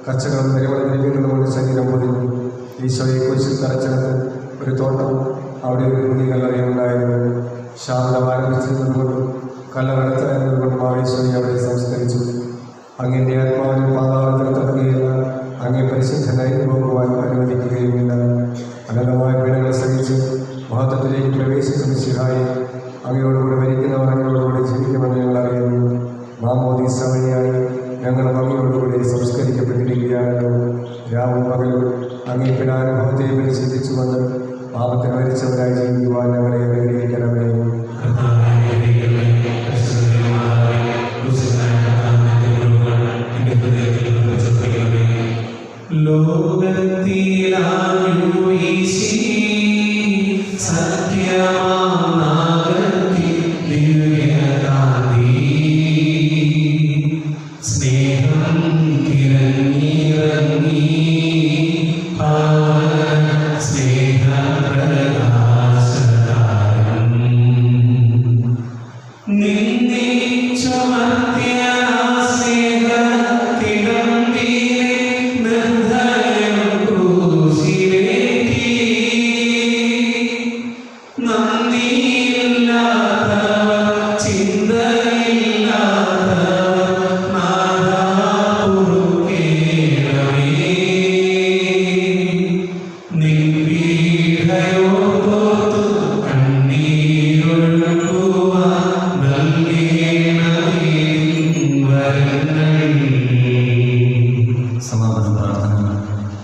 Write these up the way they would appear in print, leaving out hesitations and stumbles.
കച്ചകളും പരിമള ദ്രവ്യങ്ങളുമുള്ള ശരീരം പൊതിഞ്ഞു. ഈശോയെ കുരിശിൽ തറച്ചെടുത്ത് ഒരു തോട്ടം, അവിടെ ഒരു കുഞ്ഞു കല്ലറയുണ്ടായിരുന്നു. ശാന്തം ആരംഭിച്ചിരുന്നതുകൊണ്ടും കല്ലറടച്ചായിരുന്നതുകൊണ്ടും ആ ഈശോയെ അവിടെ സംസ്കരിച്ചു. അങ്ങയുടെ ആത്മാവിനെ പാതാളത്തിൽ തട്ടുകയില്ല, അങ്ങേ പരിശുദ്ധനായി പോകുവാൻ അനുവദിക്കുകയുമില്ല. അനന്തമായ പീഡകൾ സഹിച്ച് മഹത്വത്തിലേക്ക് പ്രവേശിച്ച മിശിഹായെ, അങ്ങയോടുകൂടി മരിക്കുന്നവർ അങ്ങയോടുകൂടി ജീവിക്കുമെന്ന് ഞങ്ങൾ അറിയുന്നു. മാമോദീസ വഴിയായി ഞങ്ങൾ അങ്ങയോടുകൂടി സംസ്കരിക്കപ്പെട്ടിരിക്കുകയാണല്ലോ. രാവും പകലും അങ്ങേ പീഡാനുഭവത്തെ പരിശീലിച്ചുകൊണ്ട് പാപത്തിന് മരിച്ചവരായി ജീവിക്കുവാൻ ഞങ്ങളെ അനുഗ്രഹിക്കണമേ.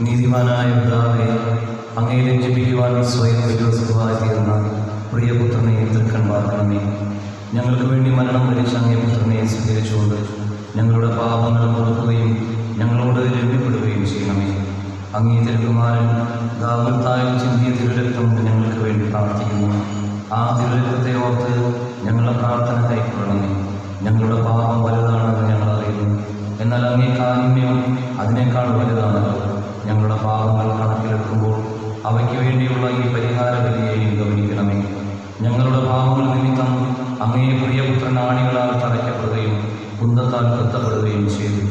നീതിമാനായ പിതാവേ, അങ്ങയെ ജപിക്കുവാൻ സ്വയം വിശ്വസമായി തീർന്ന പ്രിയപുത്രനെ തൃക്കൺ പാർക്കണമേ. ഞങ്ങൾക്ക് വേണ്ടി മരണം വരിച്ച അങ്ങേ പുത്രനെ സ്വീകരിച്ചുകൊണ്ട് ഞങ്ങളുടെ പാപങ്ങൾ പൊറുക്കുകയും ഞങ്ങളോട് ലഭ്യപ്പെടുകയും ചെയ്യണമേ. അങ്ങേ തിരുകുമാരൻ ദാവത്തായി ചിന്തിയ തിരുരക്തം ഞങ്ങൾക്ക് വേണ്ടി പ്രാർത്ഥിക്കുന്നു. ആ തിരുരക്തത്തെ ഓർത്ത് ഞങ്ങളുടെ പ്രാർത്ഥന കൈക്കൊള്ളണമേ. ഞങ്ങളുടെ പാപം വലുതാണെന്ന് ഞങ്ങൾ അറിയുന്നു, എന്നാൽ അങ്ങേ കാരുണ്യം അതിനേക്കാൾ വലുതാണല്ലോ. ഞങ്ങളുടെ പാപങ്ങൾ കണക്കിലെടുക്കുമ്പോൾ അവയ്ക്ക് വേണ്ടിയുള്ള ഈ പരിഹാര ബലിയെയും ഗൗനിക്കണമേ. ഞങ്ങളുടെ പാപങ്ങൾ നിമിത്തം അങ്ങേ പ്രിയപുത്രൻ ആണികളാൽ തറയ്ക്കപ്പെടുകയും കുന്തത്താൽ കുത്തപ്പെടുകയും ചെയ്തു.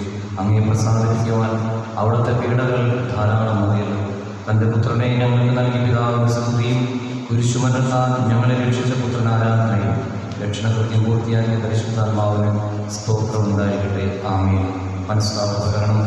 അങ്ങേ പ്രസാദിപ്പിക്കുവാൻ അവിടുത്തെ പീഡകൾ ധാരാളം മതിയല്ലോ. തൻ്റെ പുത്രനെ ഞങ്ങൾക്ക് നൽകിയ പിതാവിന്റെ സ്തുതിയും കുരിശുമരണത്താൽ ഞങ്ങളെ രക്ഷിച്ച പുത്രൻ ആരാധനയും രക്ഷണകൃത്യം പൂർത്തിയാക്കിയ പരിശുദ്ധാത്മാവിന് സ്തോത്രം ഉണ്ടായിരിക്കട്ടെ. ആമേൻ. മനസ്സാവരണം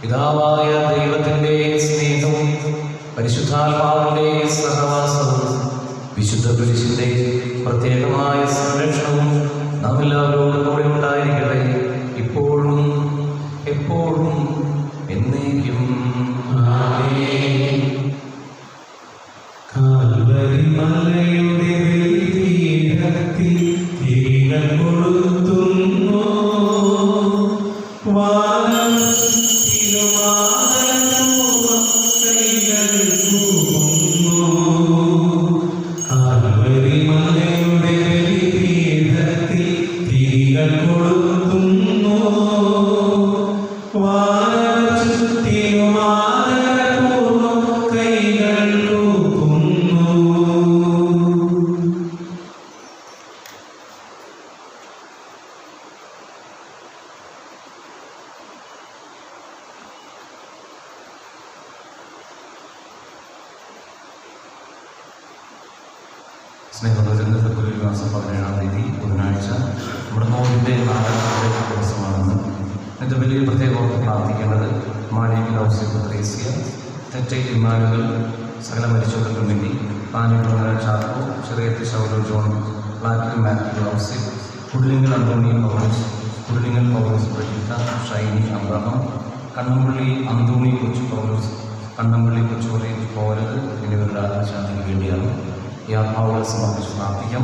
പിതാവായ ദൈവത്തിൻ്റെ സ്നേഹവും പരിശുദ്ധാത്മാവിൻ്റെ സഹവാസവും വിശുദ്ധ കുരിശിൻ്റെ പ്രത്യേകമായ സംരക്ഷണവും നാം എല്ലാവരോടും കൂടെ ഉണ്ടായിരിക്കട്ടെ, ഇപ്പോഴും എപ്പോഴും എന്നേക്കും. സ്നേഹബന്ധ ഫെബ്രുവരി മാസം 17-ാം തീയതി ബുധനാഴ്ച നമ്മുടെ നോമ്പിൻ്റെ 4ാമത്തെ ദിവസമാണെന്ന് ഇത് വലിയ പ്രത്യേകം പ്രാർത്ഥിക്കേണ്ടത് മാളികയിൽ ഔസേപ്പ് ത്രേസ്യ, തെറ്റയിൽ ഇമ്മാനുവൽ, സകല മരിച്ചവർക്ക് വേണ്ടി പാനിപ്പുറങ്ങര ചാക്കോ, ചെറിയത്ത് ശൗലോ ജോൺ, പ്ലാറ്റിൽ മാത്യു ഔസേപ്പ്, കുടിലിങ്ങൽ അന്തോണി പൗലോസ്, കുടിലിങ്ങൽ പൗലോസ് പ്രജിത്ത, ഷൈനി അബ്രഹാം, കണ്ണുപള്ളി അന്തോണി കൊച്ചു പൗലോസ്, കണ്ണമ്പള്ളി കൊച്ചുപള്ളി പോരത് എന്നിവരുടെ ആത്മശാന്തിക്ക് വേണ്ടിയാണ് ഈ ആത്മാവുകളെ സമർപ്പിച്ച് പ്രാർത്ഥിക്കാം.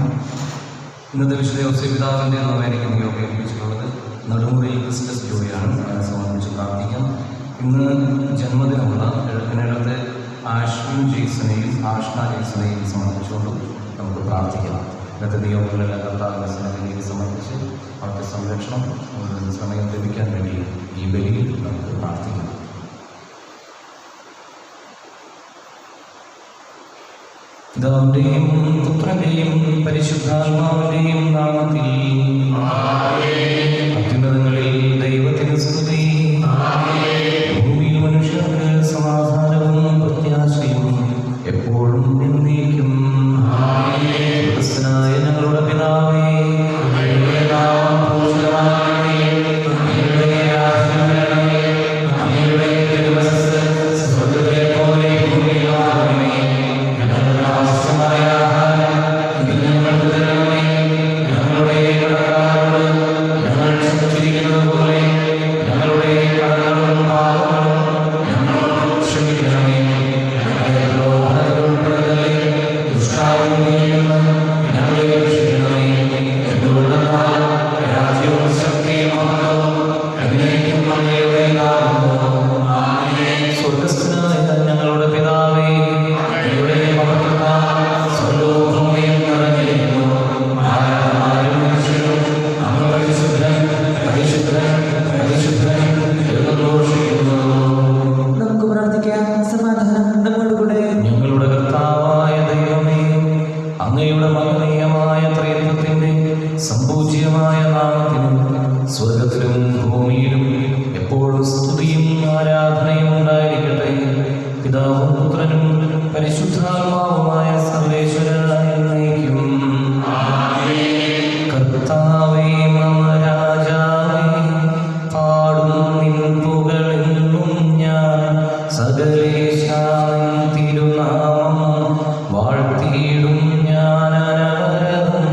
ഇന്നത്തെ വിശുദ്ധ ഔസേപിതാവിൻ്റെ നവേനയ്ക്ക് നിയോഗം ഏൽപ്പിച്ചിട്ടുള്ളത് നെടുമുറിയിൽ ക്രിസ്മസ് ജോയാണ്. സമർപ്പിച്ച് പ്രാർത്ഥിക്കാം. ഇന്ന് ജന്മദിനമുള്ള കിഴക്കനേടത്തെ ആഷ്വിൻ ജെയ്സനെയും ആഷ്ന ജെയ്സനെയും സമർപ്പിച്ചുകൊണ്ടും നമുക്ക് പ്രാർത്ഥിക്കാം. ഇന്നത്തെ നിയോഗങ്ങളെല്ലാം കർത്താവിൻ്റെ സന്നിധിയിൽ സമർപ്പിച്ച് അവരുടെ സംരക്ഷണം സമയം ലഭിക്കാൻ വേണ്ടി ഈ ബലിയിൽ നമുക്ക് പ്രാർത്ഥിക്കാം. പിതാവിന്റെയും പുത്രന്റെയും പരിശുദ്ധാത്മാവിന്റെയും നാമത്തിൽ അത്യുന്നതങ്ങളിൽ ദൈവത്തിന് സ്തുതി. ഭൂമിയിൽ മനുഷ്യർക്ക് സമാധാനവും പ്രത്യാശയും എപ്പോഴും എന്നേക്കും. സ്വർഗ്ഗസ്ഥനായ ഞങ്ങളുടെ പിതാവേ, അങ്ങയുടെ നാമം പൂജിതമാകണമേ. അങ്ങയുടെ രാജ്യം വരണമേ. അങ്ങയുടെ തിരുമനസ്സ് സ്വർഗ്ഗത്തിലെ പോലെ ഭൂമിയിലാകണമേ. ഞങ്ങളുടെ ആവശ്യമായ ആഹാരം ഇന്ന് ഞങ്ങൾക്ക് തരണമേ. ഞങ്ങളുടെ കടക്കാരോട് ഞങ്ങൾ ക്ഷമിച്ചിരിക്കുന്നത് പോലെ ഞങ്ങളുടെ കടങ്ങളും പാപങ്ങളും ഞങ്ങളോട് ക്ഷമിക്കണമേ. ഞങ്ങളുടെ പ്രലോഭനത്തിൽ ഉൾപ്പെടുത്തരുതേ. ദുഷ്ടാരൂപിയിൽ നിന്ന് ഞങ്ങളെ രക്ഷിക്കണമേ. എന്തുകൊണ്ടെന്നാൽ രാജ്യവും ശക്തിയും മഹത്വവും എന്നേക്കും അങ്ങയുടേതാകുന്നു. ആമേൻ. സ്വർഗ്ഗസ്ഥനായ ഞങ്ങളുടെ പിതാവേ, അങ്ങയുടെ മഹത്വത്താൽ സ്വർഗ്ഗവും ഭൂമിയും നിറഞ്ഞിരിക്കുന്നു. ആരാധനായും മനുഷ്യരും അങ്ങ് പരിശുദ്ധൻ, പരിശുദ്ധൻ, പരിശുദ്ധൻ എന്ന് ഘോഷിക്കുന്നു. നമുക്ക് പ്രാർത്ഥിക്കാം. സമാധാനം നമ്മോടുകൂടെ. ഞങ്ങളുടെ കർത്താവായ ദൈവമേ, അങ്ങയുടെ മഹനീയമായ ത്രയത്വത്തിന്റെ സമ്പൂജ്യമായ നാമത്തിന് സ്വർഗത്തിലും ഭൂമിയിലും എപ്പോഴും സ്തുതിയും ആരാധനയും ഉണ്ടായിരിക്കട്ടെ. പിതാവും പുത്രനും പരിശുദ്ധാത്മാവുമായ സർവേശ്വരനായ എന്നേക്കും. കർത്താവേ മമ രാജാവേ, പാടും നിൻ പുകഴെന്നും ഞാൻ. സകലേശാ നിൻ തിരുനാമം വാഴ്ത്തിയിടും ഞാൻ അനവരതം.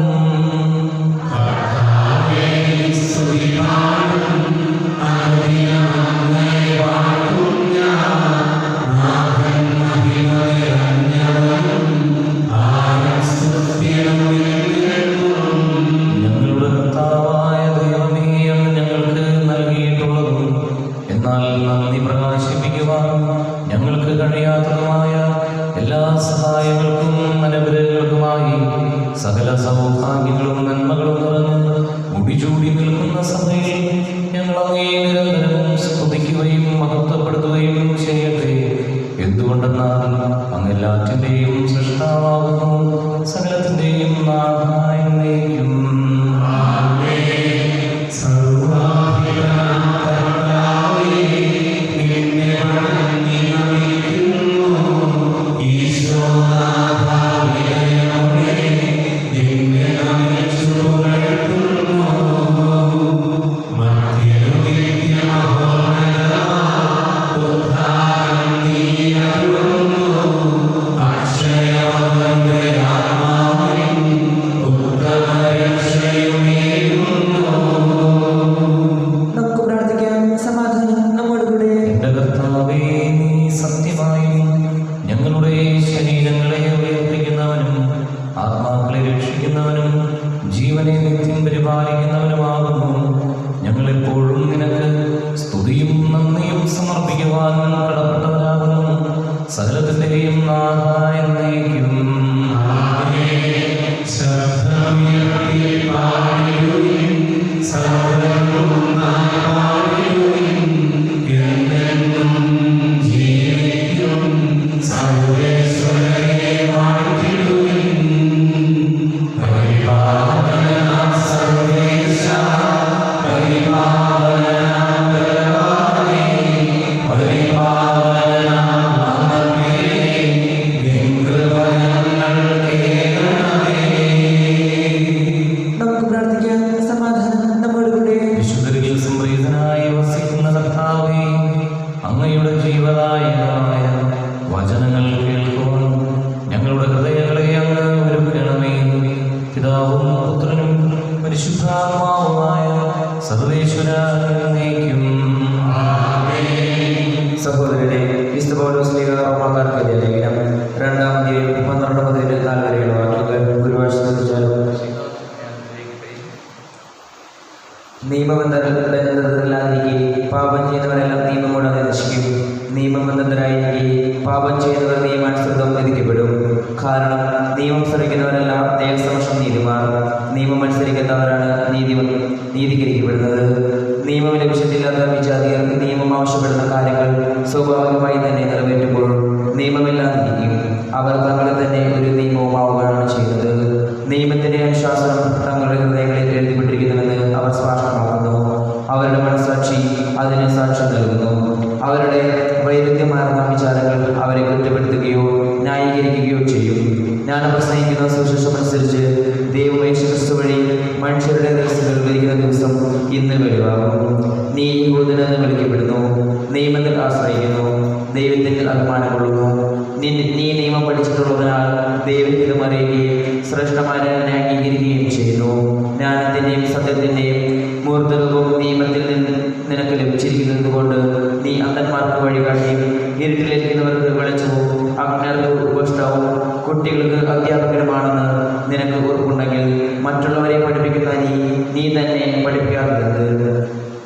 ഞങ്ങളുടെ കർത്താവായ ദൈവമേ, അങ്ങ് ഞങ്ങൾക്ക് നൽകിയിട്ടുള്ളതും എന്നാൽ നന്ദി പ്രകാശിപ്പിക്കുവാൻ ഞങ്ങൾക്ക് കഴിയാത്തതുമായ എല്ലാ സഹായങ്ങൾക്കും അനുഗ്രഹങ്ങൾക്കുമായി സകല സൗഭാഗ്യങ്ങളും നന്മകളും നിറഞ്ഞ് മുടിചൂടി നിൽക്കുന്ന സഭയിൽ ഞങ്ങൾ അങ്ങേ നിരന്തരം സ്തുതിക്കുകയും മഹത്വപ്പെടുത്തുകയും ചെയ്യട്ടെ. എന്തുകൊണ്ടെന്നാൽ അങ്ങ് എല്ലാറ്റിൻ്റെയും സൃഷ്ടാവാകുന്നു, സകലത്തിൻ്റെയും നാഥായ എന്നേക്കും. നമുക്ക് പ്രാർത്ഥിക്കാം. സമാധാനം നമ്മോടുകൂടെ. എന്റെ കർത്താവേ, നീ സത്യമായും ഞങ്ങളുടെ ശരീരങ്ങളെ ഉയർപ്പിക്കുന്നവനും ആത്മാക്കളെ രക്ഷിക്കുന്നവനും ജീവനെ നിത്യം പരിപാലിക്കുന്നവനുമാകുന്നു. ഞങ്ങളെപ്പോഴും നിനക്ക് സ്തുതിയും നന്ദിയും സമർപ്പിക്കുവാൻ കടപ്പെട്ടവരാകുന്നു. സകലത്തിൻ്റെയും നാഥായ എന്നേക്കും. നമുക്ക് പ്രാർത്ഥിക്കാം. സമാധാനം നമ്മോടുകൂടെ. വിശുദ്ധരിൽ സംപ്രീതനായി വസിക്കുന്ന കർത്താവേ, അങ്ങയുടെ ജീവദായകമായ വചനങ്ങൾ കേൾക്കുവാൻ ഞങ്ങളുടെ ഹൃദയങ്ങളെ അങ്ങ് ഒരുക്കണമേ. പിതാവും പുത്രനും പരിശുദ്ധാത്മാവുമായ സർവേശ്വരനേക്കും. സഹോദരരെ, വിശുദ്ധ പൗലോസ് ശ്ലീഹ കാരണം നിയമം ശ്രമിക്കുന്നവരെല്ലാം ദൈവസമക്ഷം നീതിമാൻ. നിയമം അനുസരിക്കുന്നവരാണ് നീതീകരിക്കപ്പെടുന്നത്. നിയമം ലഭിച്ചിട്ടില്ലാത്ത വിജാതിയർ നിയമം ആവശ്യപ്പെടുന്ന കാര്യങ്ങൾ സ്വാഭാവികമായി തന്നെ നിറവേറ്റുമ്പോൾ നിയമമില്ലാതിരിക്കും. അവർ തങ്ങളെ തന്നെ ഒരു നിയമവുമാവുകയാണ് ചെയ്യുന്നത്. നിയമത്തിൻ്റെ അനുശാസനം തങ്ങളുടെ ഹൃദയങ്ങളിൽ എഴുതപ്പെട്ടിരിക്കുന്നുവെന്ന് അവർ സ്പഷ്ടമാക്കുന്നു. അവരുടെ മനസ്സാക്ഷി അതിന് സാക്ഷ്യം നൽകുന്നു. അവരുടെ വൈരുദ്ധ്യമാർന്ന വിചാരങ്ങൾ അവരെ കുറ്റപ്പെടുത്തുകയോ ന്യായീകരിക്കുകയോ ചെയ്യും. ഞാൻ പ്രസംഗിക്കുന്ന സുവിശേഷം അനുസരിച്ച് ദൈവം യേശുക്രിസ്തു വഴി മനുഷ്യരുടെ രഹസ്യങ്ങൾ വിവരിക്കുന്ന ദിവസം ഇന്ന് വെളിവാകും. നീ യഹൂദനെന്ന് വിളിക്കപ്പെടുന്നു, നിയമത്തിൽ ആശ്രയിക്കുന്നു, ദൈവത്തിൽ അഭിമാനം കൊള്ളുന്നു. നീ നിയമം പഠിച്ചിട്ടുള്ളതിനാൽ ദൈവഹിതം അറിയുകയും ശ്രേഷ്ഠമാരെ അംഗീകരിക്കുകയും ചെയ്യുന്നു. ജ്ഞാനത്തിൻ്റെയും സത്യത്തിൻ്റെയും മൂർത്തരൂപം നിയമത്തിൽ നിന്ന് നിനക്ക് ലഭിച്ചിരിക്കുന്നത് കൊണ്ട് നീ അന്ധന്മാർക്ക് വഴികാട്ടിയും ഇരുട്ടിലിരിക്കുന്നവർക്ക് വെളിച്ചവും അജ്ഞർക്ക് ഉപഷ്ടവും കുട്ടികൾക്ക് അധ്യാപകരുമാണെന്ന് നിനക്ക് ഉറപ്പുണ്ടെങ്കിൽ മറ്റുള്ളവരെ പഠിപ്പിക്കുന്ന നീ തന്നെ പഠിപ്പിക്കാറുണ്ട്.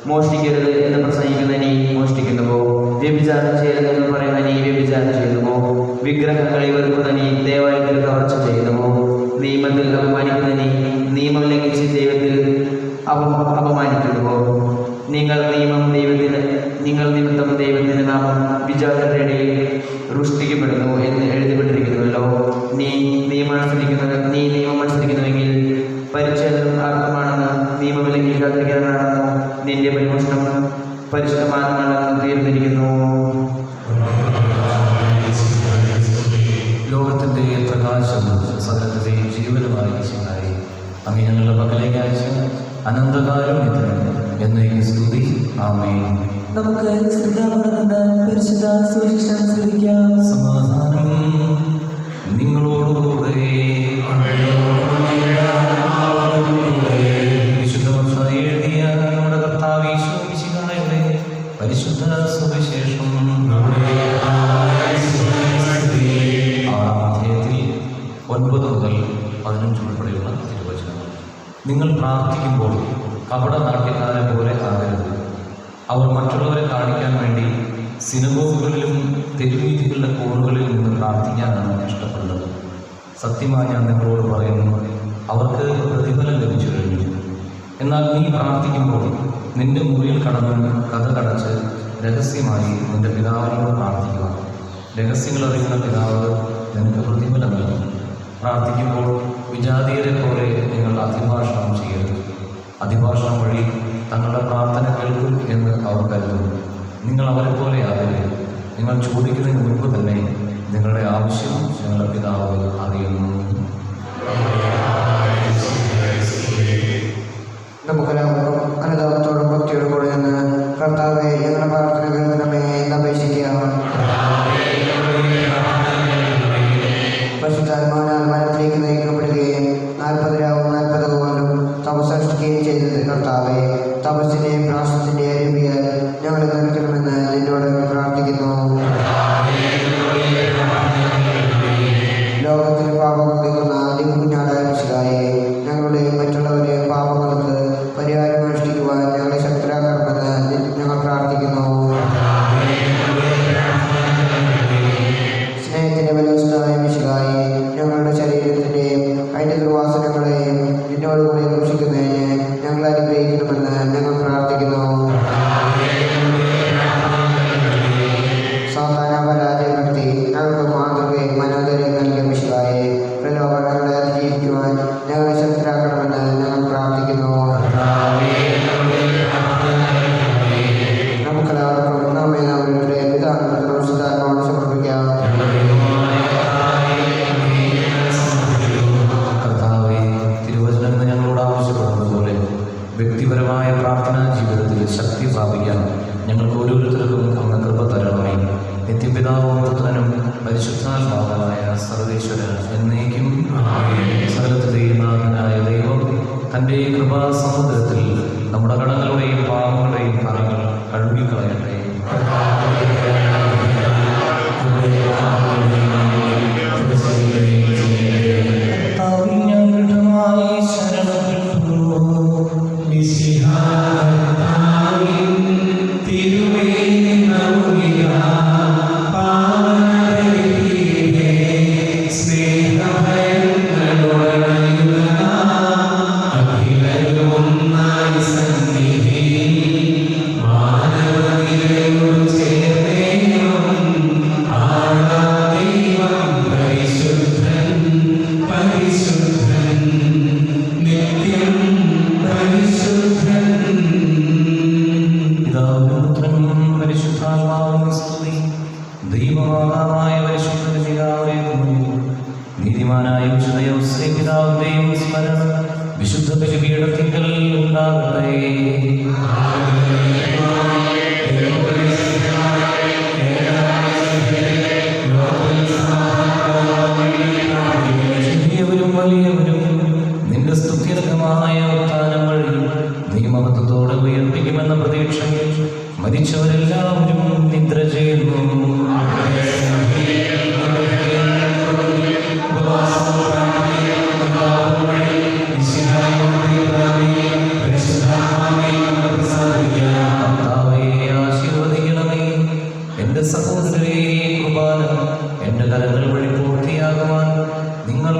മോഷ്ടിക്കരുത് എന്ന് പ്രസംഗിക്കുന്ന നീ മോഷ്ടിക്കുന്നുവോ? വ്യഭിചാരം ചെയ്യരുതെന്ന് പറയുന്ന നീ വ്യഭിചാരം ചെയ്യുന്നുവോ? വിഗ്രഹങ്ങളെ വെറുക്കുന്ന നീ ദേവാലയത്തിൽ കവർച്ച ചെയ്യുന്നുവോ? നിയമത്തിൽ അപമാനിക്കുന്ന നീ നിയമം ലംഘിച്ച് ദൈവത്തിൽ അപമാനിക്കുന്നുവോ? നിങ്ങൾ നിമിത്തം ദൈവത്തിന് നാമം വിചാരങ്ങളുടെ ഇടയിൽ റുഷ്ടിക്കപ്പെടുന്നു എന്ന് എഴുതപ്പെട്ടിരിക്കുന്നുവല്ലോ. നീ നിയമം അനുസരിക്കുന്നുവെങ്കിൽ പരിച്ഛേദം ആർക്കമാണെന്ന് നിയമം ലംഘിക്കാതിരിക്കാനാണെന്നോ നിന്റെ പരിമോഷണം പരിശുദ്ധമാണെന്ന് തീർന്നിരിക്കുന്നു. ലോകത്തിൻ്റെ പ്രകാശം സകലത്തിൻ്റെയും ജീവനുമായി ഈശോയായി അങ്ങ് ഞങ്ങളുടെ പക്കലേക്ക് അയച്ച അനന്തകാരുണ്യത്തിന് എന്നേക്കും സ്തുതി. ആമേൻ. നമുക്ക് ശ്രദ്ധാപൂർവ്വം പരിശുദ്ധ സുവിശേഷം ശ്രദ്ധിക്കാം. സമാധാനം നിങ്ങളോടുകൂടെ. വിശുദ്ധ എഴുതിയ നമ്മുടെ കർത്താവ് ഈശോ മിശിഹായുടെ പരിശുദ്ധ സുവിശേഷം 9 മുതൽ 15 ഉൾപ്പെടെയുള്ള തിരുവചനങ്ങൾ. നിങ്ങൾ പ്രാർത്ഥിക്കുമ്പോൾ കപടനാട്യക്കാരെ പോലെ ആകരുത്. അവർ മറ്റുള്ളവരെ കാണിക്കാൻ വേണ്ടി സിനഗോഗുകളിലും തെരുവീഥികളുടെ കോണുകളിൽ നിന്ന് പ്രാർത്ഥിക്കാനാണ് ഇഷ്ടപ്പെടുന്നത്. സത്യമായി ഞാൻ നിങ്ങളോട് പറയുന്നു, അവർക്ക് പ്രതിഫലം ലഭിച്ചു കഴിഞ്ഞു. എന്നാൽ നീ പ്രാർത്ഥിക്കുമ്പോൾ നിന്റെ മുറിയിൽ കടന്ന് കതകടച്ച് രഹസ്യമായി നിന്റെ പിതാവിനോട് പ്രാർത്ഥിക്കുക. രഹസ്യങ്ങൾ അറിയുന്ന പിതാവ് നിനക്ക് പ്രതിഫലം നൽകും. പ്രാർത്ഥിക്കുമ്പോൾ വിജാതീയരെ പോലെ നിങ്ങൾ അതിഭാഷണം ചെയ്യരുത്. അതിഭാഷണം വഴി തങ്ങളുടെ പ്രാർത്ഥന കേൾക്കും എന്ന് അവർ കരുതുന്നു. നിങ്ങൾ അവരെ പോലെ ആകരുത്. നിങ്ങൾ ചോദിക്കുന്നതിന് മുൻപ് തന്നെ നിങ്ങളുടെ ആവശ്യം ഞങ്ങളുടെ പിതാവ് അറിയുന്നു. നമുക്കെല്ലാവർക്കും അനുതാപത്തോടും ഭക്തിയോടും കൂടെ നിന്ന് കർത്താവെ ഞങ്ങളുടെ പ്രാർത്ഥന കേൾക്കണമേ എന്ന് അപേക്ഷിക്കാം. പരിശുദ്ധാത്മാവിനാൽ മരണത്തിലേക്ക് നയിക്കപ്പെടുകയും 40 രാവും 40 പകലും തപസ്സനുഷ്ഠിക്കുകയും ചെയ്തത് കർത്താവെ, തപസ്സിൻ്റെയും പ്രാശത്തിൻ്റെയും അരുവിയാൽ ഞങ്ങളെ നിൽക്കണമെന്ന് നിന്നോട് പ്രാർത്ഥിക്കുന്നു. ലോകത്തിൽ പാപങ്ങൾ നീക്കുന്ന കുഞ്ഞാടായ മിശിഹായെ, ഞങ്ങളുടെയും മറ്റുള്ളവരുടെയും പാപങ്ങൾക്ക് പരിഹാരം അനുഷ്ഠിക്കുവാൻ ഞങ്ങളെ ശക്തരാക്കണമെന്ന് ഞങ്ങൾ പ്രാർത്ഥിക്കുന്നു. സ്നേഹത്തിൻ്റെ ബലവസ്ഥായ മിശിഹായെ, ഞങ്ങളുടെ ശരീരത്തിൻ്റെയും അതിൻ്റെ ദുർവാസനകളെയും നിന്നോടുകൂടി ദൂഷിക്കുന്നതിന് ഞങ്ങൾ അനുഗ്രഹിക്കണമെന്ന് ഞങ്ങൾ പ്രാർത്ഥിക്കുന്നു. സാധാരണ പരാജയപ്പെടുത്തി ഞങ്ങൾക്ക് മാതൃകയും മനോധൈര്യം നൽകിയ മിശിഹായെ, പ്രലോഭനങ്ങളെ അതിജീവിക്കുവാൻ ഞങ്ങളെ ശക്തരാക്കണമെന്ന് ഞങ്ങൾ പ്രാർത്ഥിക്കുന്നു. നമുക്കെല്ലാവർക്കും നമ്മെ നമ്മുടെ പിതാവിനും ശുദ്ധാത്മാവിനും സമർപ്പിക്കാം. കർത്താവേ, തിരുവചനം എന്ന് ഞങ്ങളോട് ആവശ്യപ്പെടുന്നത് പോലെ വ്യക്തിപരമായ പ്രാർത്ഥനാ ജീവിതത്തിൽ ശക്തി പ്രാപിക്കാൻ ഞങ്ങൾക്ക് ഓരോരുത്തർക്കും അങ്ങ് കൃപ തരണമേ. നിത്യപിതാവും പുത്രനും പരിശുദ്ധാത്മാവായ സർവേശ്വരൻ എന്നേക്കും സകലത്തിന്റെയും നാഥനായ ദൈവം തൻ്റെ കൃപാസമുദ്രത്തിൽ നമ്മുടെ കടങ്ങളുടെയും പാപങ്ങളുടെയും കറങ്ങൾ കഴുകിക്കളയട്ടെ. സ്നേഹ മരിച്ചവരെല്ലാവരും നിദ്ര ചെയ്യുന്നു. ആശീർവദിക്കണമേ എന്റെ സഹോദരരെ. കുർബാന എന്റെ കരങ്ങൾ വഴി പൂർത്തിയാകുവാൻ നിങ്ങൾ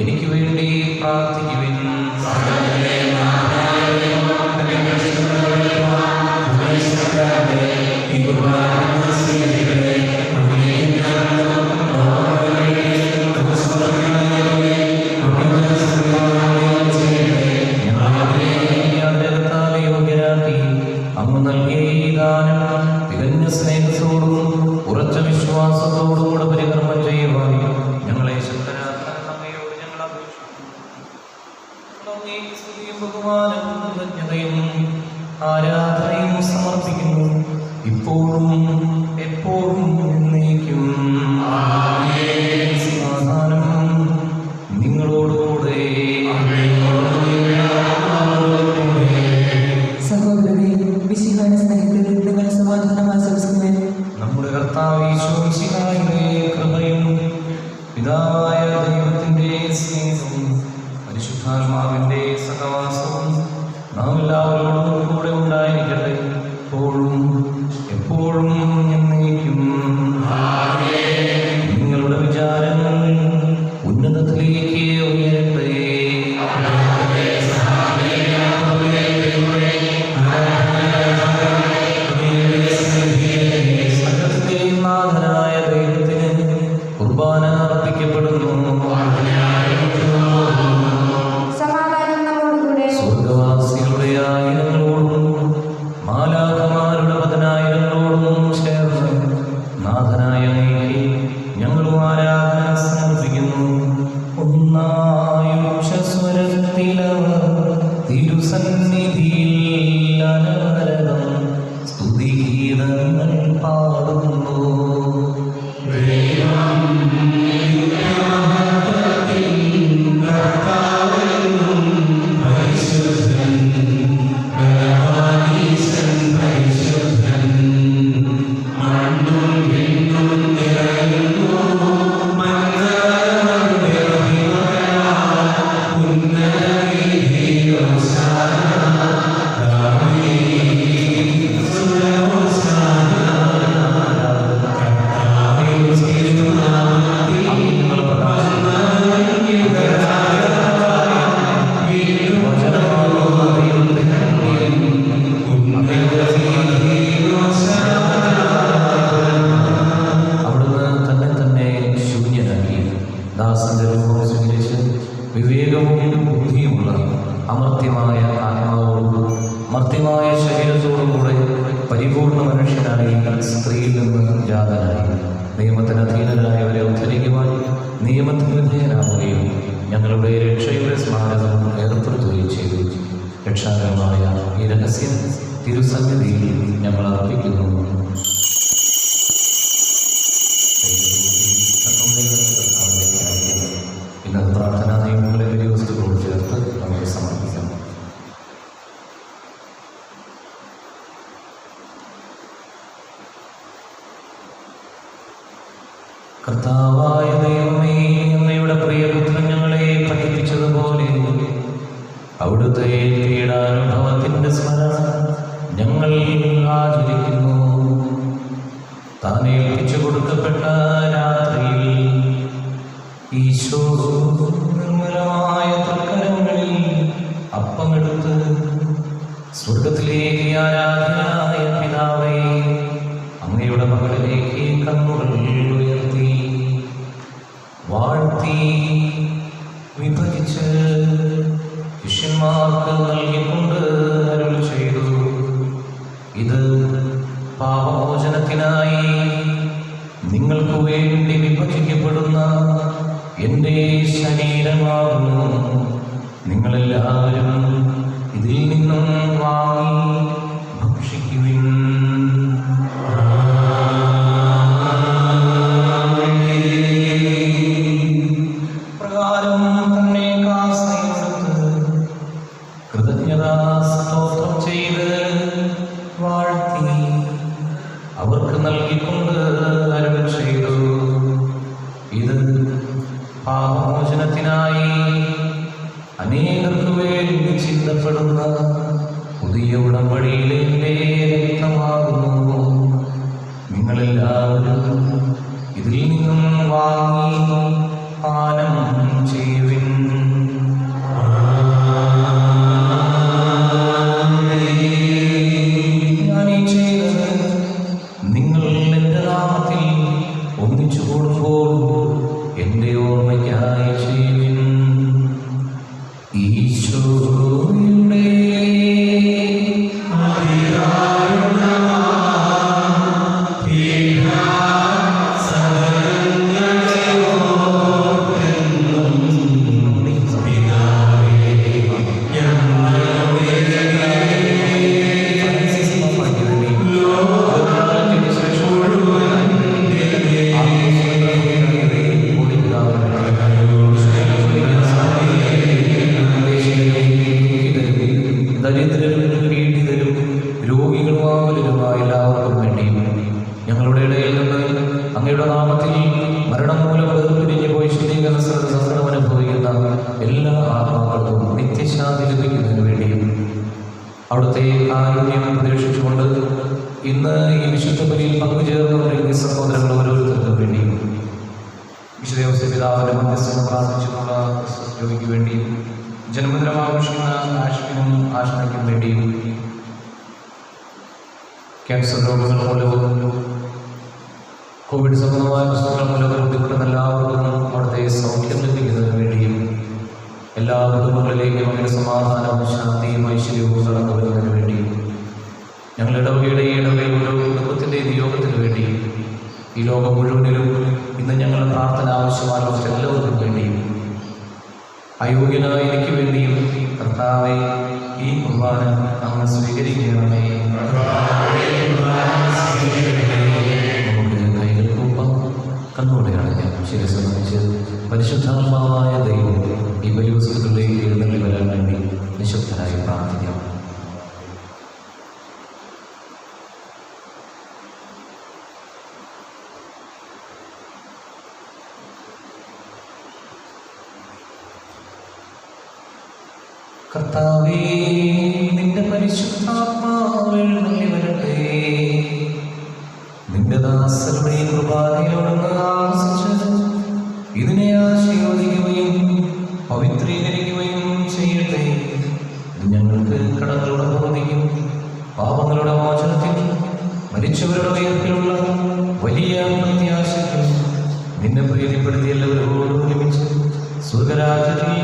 എനിക്ക് വേണ്ടി പ്രാർത്ഥിക്കുവിൻ. അങ്ങ് നൽകിയ ഈ ദാനം തികഞ്ഞ സ്നേഹത്തോടും ഉറച്ച വിശ്വാസത്തോടും കൂടെ പരികർമ്മം ചെയ്യുവാൻ ഞങ്ങളെ ശക്തരാക്കണമേയോട് ഞങ്ങൾ അപേക്ഷിക്കുന്നു. ബഹുമാനവും കൃതജ്ഞതയും ആരാധനയും സമർപ്പിക്കുന്നു, ഇപ്പോഴും എപ്പോഴും എന്നേക്കും. സമാധാനം നിങ്ങളോടുകൂടെ. സഹോദരനെ, മിശിഹായുടെ സ്നേഹത്തിൽ നിങ്ങൾ സമാധാനം ആശംസിക്കുവാൻ നമ്മുടെ കർത്താവ് ഈശോ മിശിഹായുടെ കൃപയും പിതാവായ ദൈവത്തിന്റെ സ്നേഹവും പരിശുദ്ധാത്മാവിന്റെ സഹവാസവും നാം എല്ലാവരോടും കൂടെ ഉണ്ടായിരിക്കട്ടെ, എപ്പോഴും എപ്പോഴും എന്നേക്കും. നിങ്ങളുടെ വിചാരങ്ങൾ ഉന്നതത്തിലേക്ക് ഉയരട്ടെ. നാഥനായ ദൈവത്തിന് കുർബാന അർപ്പിക്കപ്പെടുന്നു. സ്വർഗവാസികളുടെ ആയിരങ്ങളോടും മാലാഖമാരുടെ പതിനായിരങ്ങളോടും ചേർന്ന് നാഥനായ അങ്ങേക്ക് ഞങ്ങളും ആരാധന സമർപ്പിക്കുന്നു. ഒന്നായുഷസ്വരത്തിലവർ തിരുസന്നിധിയിൽ അനവരതം സ്തുതിഗീതങ്ങൾ പാടുന്നു. ദാസന്റെ രൂപം സ്വീകരിച്ച് വിവേകവും ബുദ്ധിയുമുള്ള അമർത്യമായ ആത്മാവോടും മർത്യമായ ശരീരത്തോടും കൂടെ പരിപൂർണ മനുഷ്യനായി സ്ത്രീയിൽ നിന്ന് ജാതനായി നിയമത്തിന് അധീനരായവരെ ഉദ്ധരിക്കുവാൻ നിയമത്തിന് വിധേയനാവുകയും ഞങ്ങളുടെ രക്ഷയുടെ സ്മാരകം ഏർപ്പെടുത്തുകയും ചെയ്തു. രക്ഷാകരമായ ഈ രഹസ്യം തിരുസന്നിധിയിൽ ഞങ്ങൾ അർപ്പിക്കുന്നു. ഇന്നത്തെ പ്രാർത്ഥനാ നിയമങ്ങളെ വലിയ വസ്തുക്കളോട് ചേർത്ത് നമുക്ക് സമർപ്പിക്കാം. കർത്താവായ ദൈവമേ, അങ്ങയുടെ പ്രിയപുത്രൻ ഞങ്ങളെ പഠിപ്പിച്ചതുപോലെ അവിടുത്തെ പീഡാനുഭവത്തിന്റെ സ്മരണ ഞങ്ങൾ ആചരിക്കുന്നു. താൻ ഏൽപ്പിച്ചു കൊടുക്കപ്പെട്ട രാത്രിയിൽ ഈശോ നിർമ്മലമായ തൃക്കരങ്ങളിൽ അപ്പമെടുത്ത് സ്വർഗത്തിലേക്ക് ആരാധനായ പിതാവേ, അങ്ങയുടെ മകളിലേക്ക് കണ്ണുകൾ ഉയർത്തി വാഴ്ത്തി വിഭജിച്ച് ശിഷ്യന്മാർക്ക് നൽകിക്കൊണ്ട് അരുൾ ചെയ്തു, ഇത് പാപമോചനത്തിനായി നിങ്ങൾക്ക് വേണ്ടി വിഭജിക്കപ്പെടുന്ന എൻ്റെ ശരീരമാകുന്നു. നിങ്ങളെല്ലാവരും ഇതിൽ നിന്നും വാങ്ങി ഭക്ഷിക്കുവിൻ. പ്രകാരം തന്നെ കാസയെടുത്ത് കൃതജ്ഞതാ സ്തോത്രം ചെയ്ത് വാഴ്ത്തി അവർക്ക് നൽകിക്കൊണ്ട് അരുൾ ചെയ്തു, ഇത് പാപമോചനത്തിനായി അനേകർക്ക് വേണ്ടി ചിന്തപ്പെടുന്ന പുതിയ ഉടമ്പടിയിലെ എൻ്റെ രക്തമാകുന്നു. നിങ്ങളെല്ലാവരും ഇതിൽ നിന്നും വാങ്ങി പാനം ചെയ്യുവിൻ. ഞാനീ ചെയ്തത് നിങ്ങൾ എൻ്റെ നാമത്തിൽ ഒന്നിച്ചു കൂടുമ്പോൾ എൻ്റെ ഓർമ്മയ്ക്കായി ചെയ്യുവിൻ. ഈശോയുടെ ദരിദ്രരും പീഡിതരും രോഗികളുമാവലരുമായ എല്ലാവർക്കും വേണ്ടിയും ഞങ്ങളുടെ ഇടയിൽ നിന്ന് അങ്ങയുടെ നാമത്തിൽ മരണം മൂലം വേർപിരിഞ്ഞു പോയി ശുദ്ധീകരണ സഹനം അനുഭവിക്കുന്ന എല്ലാ ആത്മാക്കൾക്കും നിത്യശാന്തി ലഭിക്കുന്നതിന് വേണ്ടിയും അവിടുത്തെ കാരുണ്യം പ്രതീക്ഷിച്ചുകൊണ്ട് ഇന്ന് ഈ വിശുദ്ധ ബലിയിൽ പങ്കുചേർന്നുകൊണ്ടിരിക്കുന്ന സഹോദരങ്ങൾ ഓരോരുത്തർക്കും വേണ്ടിയും വിശുദ്ധ പിതാവിന്റെ മധ്യസ്ഥം പ്രാർത്ഥിച്ചുള്ള രോഗിക്ക് വേണ്ടിയും ജന്മദിനം ആഘോഷിക്കുന്ന ആഷ്മിനും ആഷ്മയ്ക്കും വേണ്ടിയും ക്യാൻസർ രോഗങ്ങൾ മൂലവും കോവിഡ് സംബന്ധമായ പ്രശ്നങ്ങൾ മൂലവും ബുദ്ധിമുട്ടുന്ന എല്ലാവർക്കും അവിടുത്തെ സൗഖ്യം ലഭിക്കുന്നതിന് വേണ്ടിയും എല്ലാ കുടുംബങ്ങളിലേക്കും അങ്ങനെ സമാധാനവും ശാന്തിയും ഐശ്വര്യവും കടന്നു വരുന്നതിന് വേണ്ടിയും ഞങ്ങൾ ഇടവകയുടെ ഈ ഇടവകയിൽ ഓരോ കുടുംബത്തിൻ്റെ നിയോഗത്തിന് വേണ്ടിയും ഈ ലോകം മുഴുവനിലും ഇന്ന് ഞങ്ങളുടെ പ്രാർത്ഥന ആവശ്യമായ എല്ലാവർക്കും വേണ്ടിയും അയോഗ്യനായ എനിക്ക് വേണ്ടിയും കർത്താവെ ഈ കുർബാന അങ്ങ് സ്വീകരിക്കണമേ. നമുക്ക് കൈകൾക്കൊപ്പം കണ്ണോടെ അടയ്ക്കാം. ശിരസ് വഹിച്ച് പരിശുദ്ധാത്മാവായ ദൈവം ഈ ബലിവസ്തുക്കളിലേക്ക് എഴുന്നള്ളി വരാൻ വേണ്ടി നിശബ്ദരായി പ്രാർത്ഥിക്കാം. കർത്താവേ, നിന്റെ പരിശുദ്ധാത്മാവ് എഴുന്നള്ളി വരട്ടെ. നിന്റെ ദാസരുടെ കൃപാനയോടൊന്ന് ആവസിച്ച് ഇതിനെ ആശീർവദിക്കുകയും പവിത്രീകരിക്കുകയും ചെയ്യട്ടെ. ഇത് ഞങ്ങൾക്ക് കടങ്ങളുടെ പൂർത്തിക്കും പാപങ്ങളുടെ മോചനത്തിനും മരിച്ചവരുടെ ഉയർത്തിലുള്ള വലിയ പ്രത്യാശയ്ക്കും നിന്നെ പ്രീതിപ്പെടുത്തി എല്ലാവരോടും ഒരുമിച്ച് സ്വർഗരാജ്യത്തിൽ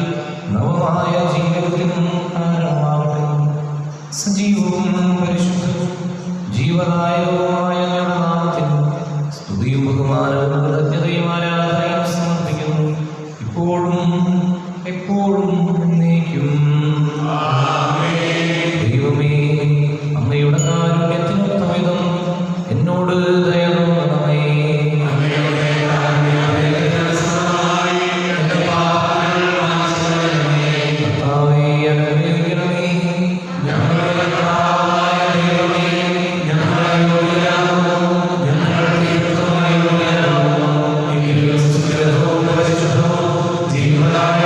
നവമായ ജീവിതത്തിനും കാരണമാവട്ടെ. സജീവവും പരിശുദ്ധവും ജീവദായകവുമായ നാമത്തിൽ സ്തുതിയും ബഹുമാനവും കൃതജ്ഞതയും ആരാധനയും സമർപ്പിക്കുന്നു, ഇപ്പോഴും എപ്പോഴും എന്നേക്കും. ദൈവമേ, അങ്ങയുടെ കാരുണ്യത്തിനൊത്ത വിധം എന്നോട് ദയ തോന്നണമേ. ജീവനായ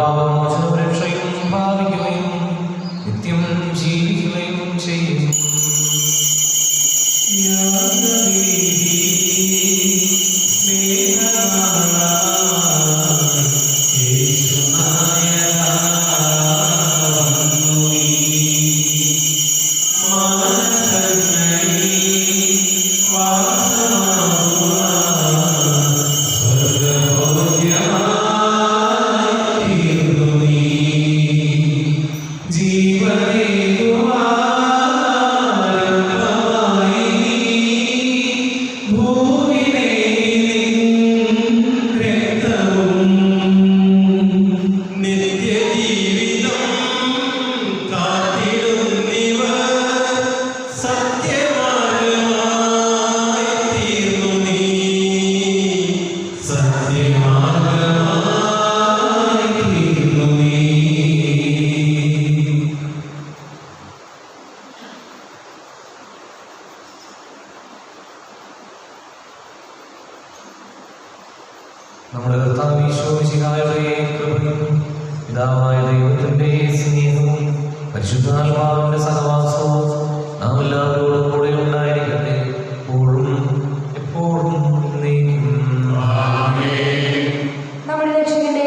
പാപമോചനവും രക്ഷയും ഭാവിക്കുകയും നിത്യം ജീവിക്കുകയും ചെയ്യും. നമ്മുടെ കർത്താവ് ഈശോമിശിഹായുടെ കൃപയും പിതാവായ ദൈവത്തിന്റെ സ്നേഹവും പരിശുദ്ധാത്മാവിന്റെ സഹവാസവും നാം എല്ലാവരോടും കൂടെ ഉണ്ടായിരിക്കട്ടെ, എപ്പോഴും എപ്പോഴും എന്നേക്കും. നമ്മുടെ രക്ഷകന്റെ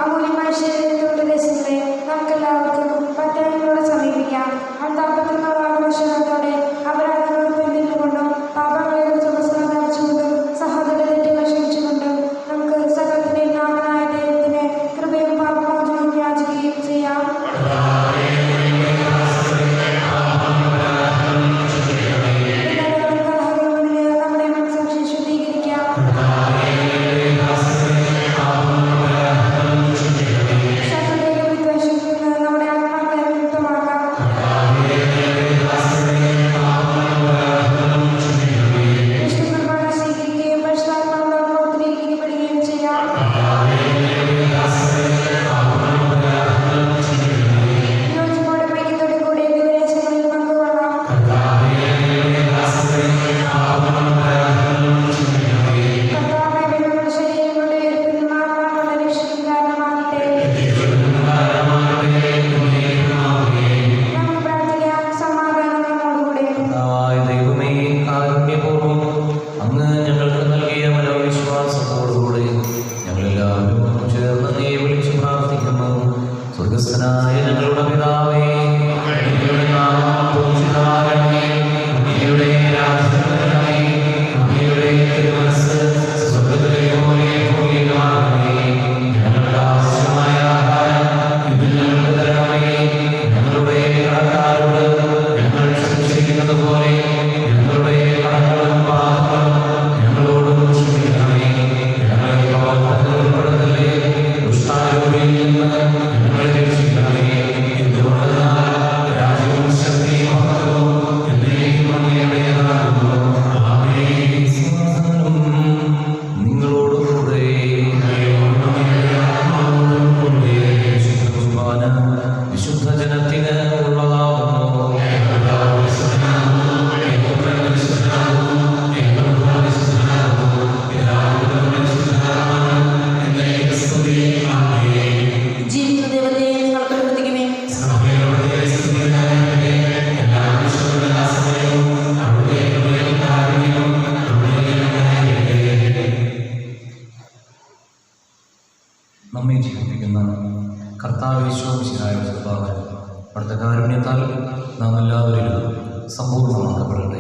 അമൂല്യമായ ശരീരത്തോടെ രസങ്ങളെ നമുക്കെല്ലാവർക്കും പറ്റായ്മയോടെ സമീപിക്കാം. അന്താപത്തുന്ന ആഘോഷത്തോടെ അപരാധങ്ങൾ പിന്തിരിഞ്ഞുകൊണ്ടും പാപങ്ങളെ കുറിച്ച് പ്രസ്താവിച്ചുകൊണ്ടും സഹോദര തെറ്റുകൾ ക്ഷമിച്ചുകൊണ്ടും നമുക്ക് സകലത്തിന്റെ നാമനായ ദൈവത്തിന് കൃപയും പാപമോചനവും യാചിക്കുകയും ചെയ്യാം. നമ്മുടെ മനസ്സാക്ഷി ശുദ്ധീകരിക്കാം. ശത്രുതയിലും വിദ്വേഷത്തിൽ നിന്ന് നമ്മുടെ ആത്മാക്കളെ വിമുക്തമാക്കാം. വിഷ്ണുകുർബാന സ്വീകരിക്കുകയും പരിശുദ്ധാത്മാവിനാൽ പ്രവർത്തനീകരിക്കപ്പെടുകയും ചെയ്യാം. യോജിപ്പോടെ ഐക്യത്തോടെ കൂടെ വിവരേശങ്ങളിൽ പങ്കുകൊള്ളാം. കർത്താവേ, നമ്മുടെ ശരീരങ്ങളുടെ ഉയർപ്പിനും ആത്മാക്കളുടെ രക്ഷയ്ക്കും കാരണമാകട്ടെ. നമുക്ക് പ്രാർത്ഥിക്കാം. സമാധാനം നമ്മോടുകൂടെ. കർത്താവായ ദൈവമേ, കാരുണ്യപൂർവ്വം അങ്ങ് ഞങ്ങൾക്ക് നൽകിയ മനോവിശ്വാസത്തോടുകൂടി ഞങ്ങളെല്ലാവരും ഒന്നു ചേർന്ന് നീ വിളിച്ചു പ്രാർത്ഥിക്കുന്നു. സ്വർഗസ്ഥനായ ഞങ്ങളുടെ പിതാവേ, അങ്ങയുടെ നാമം പൂജിതമാകണമേ, അങ്ങയുടെ രാജ്യം വരണമേ, അങ്ങയുടെ തിരുമനസ്സ് സ്വർഗ്ഗത്തിലെ പോലെ ഭൂമിയിലുമാകണമേ. ഞങ്ങളുടെ ആവശ്യമായ ആഹാരം ഇന്ന് ഞങ്ങൾക്ക് തരണമേ. ഞങ്ങളുടെ കടക്കാരോട് ഞങ്ങൾ ക്ഷമിച്ചിരിക്കുന്നത് പോലെ ഞങ്ങളുടെ കടങ്ങളും പാപങ്ങളും ഞങ്ങളോടും ക്ഷമിക്കണമേ. ഞങ്ങളെ പാപത്തിൽ ഉൾപ്പെടുത്തല്ലേ, ദുഷ്ടാരൂപിയിൽ നിന്ന് ഞങ്ങളെ രക്ഷിക്കണമേ. എന്തുകൊണ്ടെന്നാൽ രാജ്യവും ശക്തിയും മഹത്വവും എന്നേക്കും അങ്ങയുടേതാകുന്നു. ആമേൻ. സമാധാനം നിങ്ങളോടുകൂടെ. വിശുദ്ധ കുർബാന വിശുദ്ധ ജനത്തിന് ഉള്ളതാകുന്നു. ജീവിക്കുന്ന ദൈവത്തെ നിങ്ങൾ പ്രവർത്തിക്കുമേ. നമ്മെ ജീവിപ്പിക്കുന്ന കർത്താവ് ഈശോമിശിഹായുടെ കൃപ അവിടുത്തെ കാരുണ്യത്താൽ നാം എല്ലാവരിലും സമ്പൂർണ്ണമാക്കപ്പെടട്ടെ.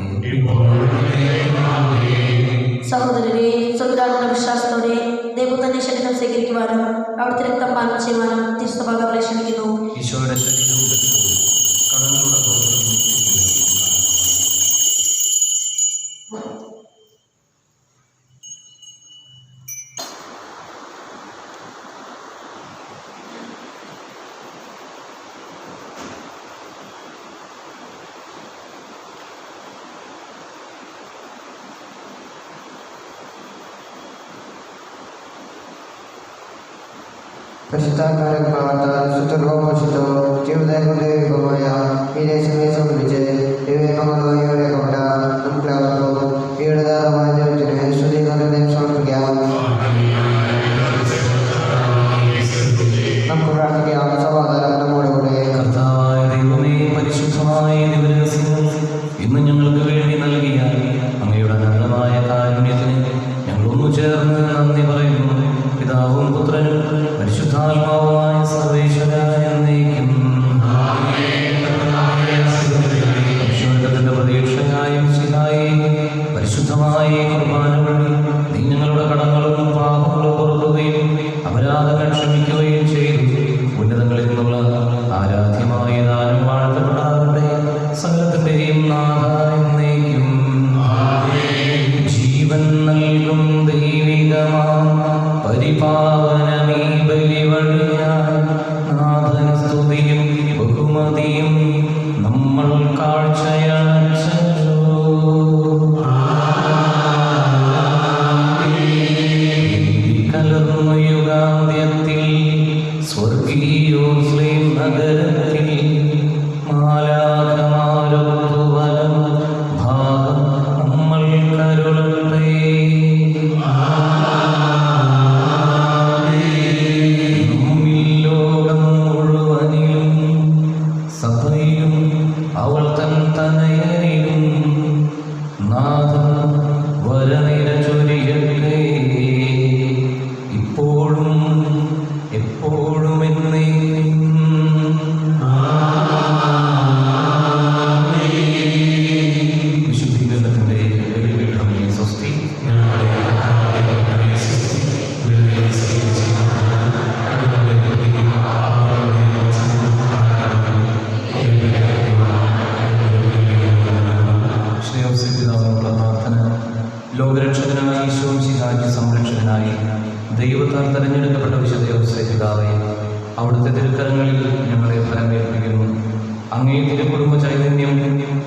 സഹോദരരെ, സ്വന്തരാകുന്ന വിശ്വാസത്തോടെ ദൈവത്തിന്റെ ശരീരം സ്വീകരിക്കുവാനും അവിടുത്തെ രക്തം പാനം ചെയ്യുവാനും തിരുസഭ നമ്മളെ ക്ഷണിക്കുന്നു. ഈശോയുടെ ശരീരവും രക്തവും കടങ്ങളുടെ പുറത്തും പരിശുദ്ധാത്മാവിന്റെ പ്രവർത്തനം ശുദ്ധമോഷിതോ ജീവിതമായ ഈ ദേശങ്ങളെ സംബന്ധിച്ച് വിവേകമുള്ളവയുടെ കൊണ്ട നമുക്കെല്ലാവർക്കും ഈടുതാരമായ ദൈവത്തിന് സ്തുതികളും സമർപ്പിക്കാം. ചേർന്ന് നന്ദി പറയുന്നു. പിതാവും പുത്രനും പരിശുദ്ധാത്മാവുമായ സർവേശ്വരായ എന്നേക്കും. ഈശ്വരത്തിന്റെ പ്രതീക്ഷയായും ശിലായി പരിശുദ്ധമായ കുർബാന വഴി നീ ഞങ്ങളുടെ കടങ്ങളും പാപങ്ങളും പൊറുക്കുകയും അപരാധങ്ങൾ ക്ഷമിക്കുകയും ചെയ്തു. ഉന്നതങ്ങളിൽ നിന്നുള്ള ആരാധ്യമായ ദാനം വാഴ്ത്തപ്പെടാറുടെ സകലത്തിന്റെയും നാഥായ എന്നേക്കും. ജീവൻ നൽകും ദൈവികമാം പരിപാവനമീ ബലി വഴിയായി നാഥന സ്തുതിയും ബഹുമതിയും നമ്മൾ കാഴ്ചയണച്ചല്ലോ. കലർന്നു യുഗാന്ത്യത്തിൽ സ്വർഗീയോസ്ലേം നഗരത്തിൽ മാലാഖമാരൊത്തു വലം ഭാഗം നമ്മൾ കരുളട്ടെ. നമ്മിൽ ലോകം മുഴുവനിലും സഭയിലും അവൾ തൻ തനയനിലും നാഥൻ വരനിര ചൊരിയട്ടെ. ഇപ്പോഴും എപ്പോഴും എന്നേക്കും. വിശുദ്ധീകരണത്തിന്റെ ബലിപീഠമേ സ്വസ്തി. ശ്രേയോസിതാവിനുള്ള പ്രാർത്ഥന. ലോകരക്ഷകനായ ഈശോമിശിഹായ്ക്ക് സംരക്ഷകനായി ദൈവത്താൽ തെരഞ്ഞെടുക്കപ്പെട്ട വിശുദ്ധ യോസേപ്പിതാവേ, അവിടുത്തെ തിരുക്കരങ്ങളിൽ ഞങ്ങളെ ഫലമേൽപ്പിക്കുന്നു. അങ്ങേ തിരുക്കുടുംബ ചൈതന്യം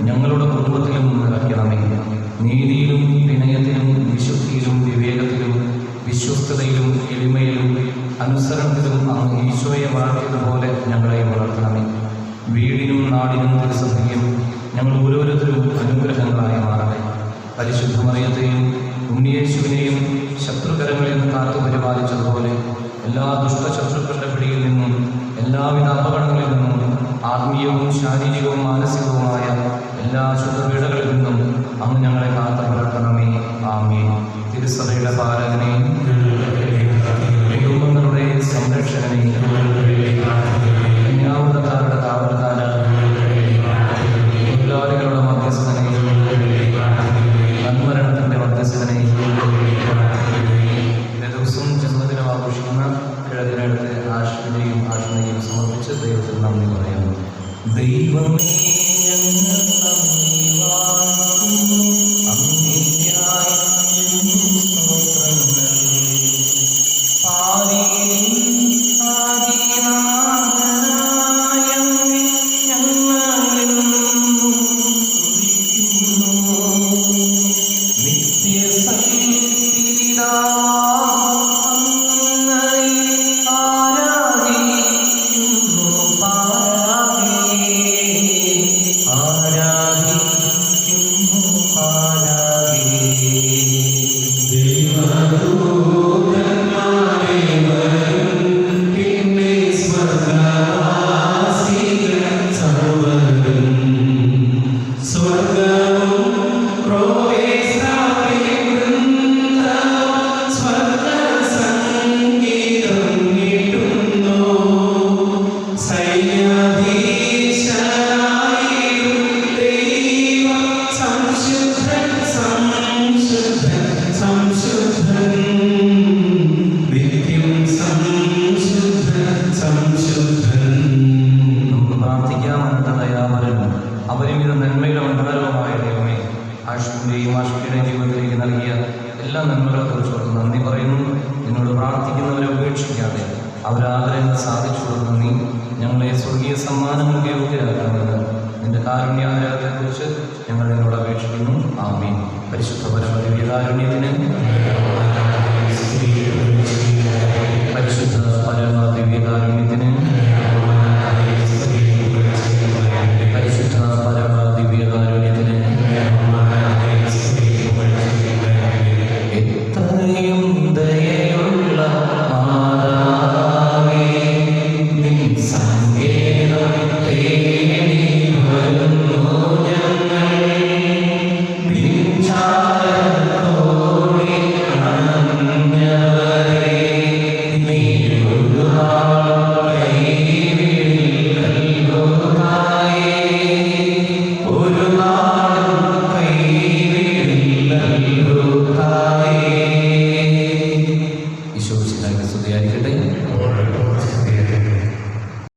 ഞങ്ങളുടെ കുടുംബത്തിലും നിറയ്ക്കണമേ. നീതിയിലും വിനയത്തിലും വിശുദ്ധിയിലും വിവേകത്തിലും വിശ്വസ്തതയിലും എളിമയിലും അനുസരണത്തിലും അങ്ങ് ഈശോയെ വളർത്തിയതുപോലെ ഞങ്ങളെ വളർത്തണമേ. വീടിനും നാടിനും തിരുസഭയ്ക്കും ഞങ്ങൾ ഓരോരുത്തരും അനുഗ്രഹങ്ങളായി മാറണേ. പരിശുദ്ധ മറിയത്തെയും ഉണ്ണിയേശുവിനെയും ശത്രുകരങ്ങളിൽ നിന്ന് കാത്തു പരിപാലിച്ചതുപോലെ എല്ലാ ദുഷ്ടശത്രുക്കളുടെ പിടിയിൽ നിന്നും എല്ലാവിധ അപകടങ്ങളിൽ നിന്നും ആത്മീയവും ശാരീരികവും മാനസികവുമായ എല്ലാ ശുദ്ധപീഠകളിൽ നിന്നും അങ്ങ് ഞങ്ങളെ കാത്തു പുലർത്തണമേ. ആമേൻ. തിരുസഭയുടെ പാലകനെയും കുടുംബങ്ങളുടെ സംരക്ഷകനെയും കന്യാവൃതക്കാരുടെ കാവൽക്കാരൻ തൊഴിലാളികളുടെ മധ്യസ്ഥനെയും നന്മരണത്തിൻ്റെ മധ്യസ്ഥനെയും ദിവസവും ജന്മദിനം ആഘോഷിക്കുന്ന കിഴതിനടുത്ത് ആശ്വിനെയും ആഷ്ണയും സമർപ്പിച്ച് ദൈവത്തിൽ നന്ദി പറയുന്നു. ദൈവമേ അവരാഗ്രഹങ്ങൾ സാധിച്ചു കൊടുക്കുന്ന നീ ഞങ്ങളെ സ്വർഗീയ സമ്മാനങ്ങൾക്ക് യോഗ്യരാക്കണമെന്ന് നിന്റെ കാരുണ്യാഗ്രഹത്തെക്കുറിച്ച് ഞങ്ങൾ നിന്നോട് അപേക്ഷിക്കുന്നു. ആമേൻ. പരിശുദ്ധ പരമദിവ്യകാരുണ്യത്തിന് പരിശുദ്ധ പരമദിവ്യകാരുണ്യത്തിന് പരിശുദ്ധ പരമദിവ്യകാരുണ്യത്തിന് എത്രയും ദയയുള്ള മാതാവേ, നിൻ സങ്കേതം തേടി വരുന്നു ഞങ്ങൾ. നിൻ ചാരത്തോടെ ഈശോ ശിഹായ്ക്ക് സ്തുതിയായിരിക്കട്ടെ.